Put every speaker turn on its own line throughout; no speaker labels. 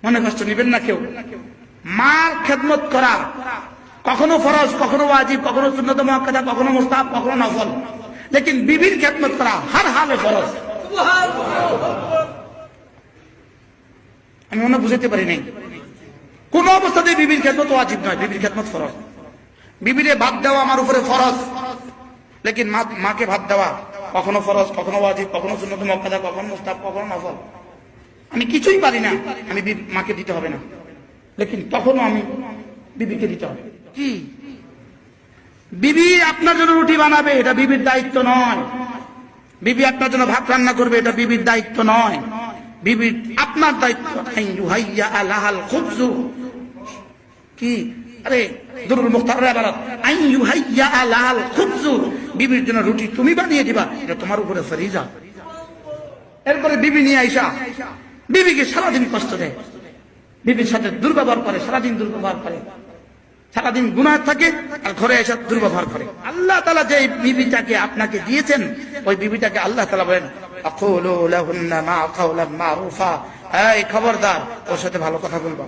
মনে কষ্ট নিবেন না কেউ। মার খেদমত করা কখনো ফরজ, কখনো ওয়াজিব, কখনো সুন্নত মুআক্কাদা, কখনো মুস্তাহাব, কখনো নফল। লেকিন বিবির খেদমত করা হর হালে ফরজ। আমি মনে বুঝাতে পারি নাই। কোন অবস্থাতে বিবির খেদমত ওয়াজিব নয়, বিবির খেদমত ফরজ। বিবিরে ভাত দেওয়া আমার উপরে ফরজ, লেকিন মাকে ভাত দেওয়া কখনো ফরজ, কখনো ওয়াজিব, কখনো সুন্নত মুআক্কাদা, কখনো মুস্তাহাব, কখনো নফল। আমি কিছুই পারি না, আমি মাকে দিতে হবে না, লেকিন তখনও আমি বিবিকে দিতে হবে। কি বিবি আপনার জন্য রুটি বানাবে, এটা বিবির দায়িত্ব নয়। বিবি আপনার জন্য ভাত রান্না করবে, এটা বিবির দায়িত্ব নয়। বিবির আপনার দায়িত্ব ইউহাইয়া আলাহাল খুবজু। কি আরে দুরুল মুখতারের ইবারত আই ইউহাইয়া আলাহাল খুবজু, বিবির জন্য রুটি তুমি বানিয়ে দিবা, এটা তোমার উপরে ফরিজা। এরপরে বিবি নিয়ে আইসা বিবিকে সারাদিন কষ্ট দেয়, বিবির সাথে দুর্ব্যবহার করে, সারাদিন দুর্ব্যবহার করে, সারাদিন গুনাহ থাকে আর ঘরে এসে দুর্ব্যবহার করে। আল্লাহ তাআলা যে বিবিটাকে আপনাকে দিয়েছেন, ওই বিবিটাকে আল্লাহ তাআলা বলেন আকুলু লাহুন্না মা কাওলান মারুফা, এই খবরদার ওর সাথে ভালো কথা বলবা।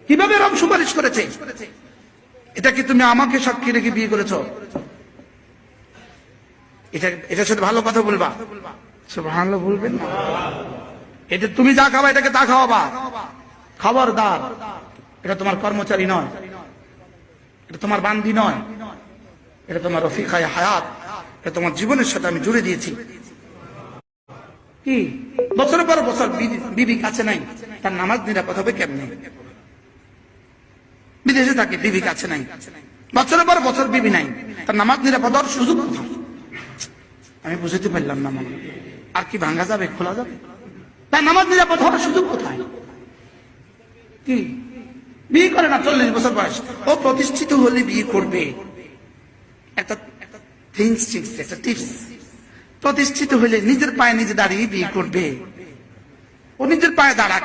কিভাবে রব সুপারিশ করেছে? এটা কি তুমি আমাকে সাক্ষী রেখে বিয়ে করেছো? এটার সাথে ভালো কথা বলবা, সুবহানাল্লাহ বলবেন না। এটা তুমি যা খাবা এটাকে তা খাওয়াবা, খবরদার। এটা তোমার কর্মচারী নয়, এটা তোমার বান্দি নয়, এটা তোমার রফিকায়ে হায়াত, এটা তোমার জীবনের সাথে আমি জুড়ে দিয়েছি। কি বছরের পর বছর বিবি কাছে নাই, তার নামাজ নিরাপদ হবে কেমনে? বিদেশে থাকে, বিবি কাছে নাই, বছরের পর বছর বিবি নাই, তার নামাজ নিরাপদ হওয়ার সুযোগ কোথায়? আমি বুঝতে পারলাম না। মানে আর কি ভাঙা যাবে, খোলা যাবে? তার নামাজ নিরাপদ হওয়ার সুযোগ কোথায়? কি বিয়ে করে না 40 বছর বয়স, ও প্রতিষ্ঠিত হলে বিয়ে করবে। একটা টিপস, প্রতিষ্ঠিত হলে নিজের পায়ে নিজে দাঁড়িয়ে বিয়ে করবে। ও নিজের পায়ে দাঁড়াক।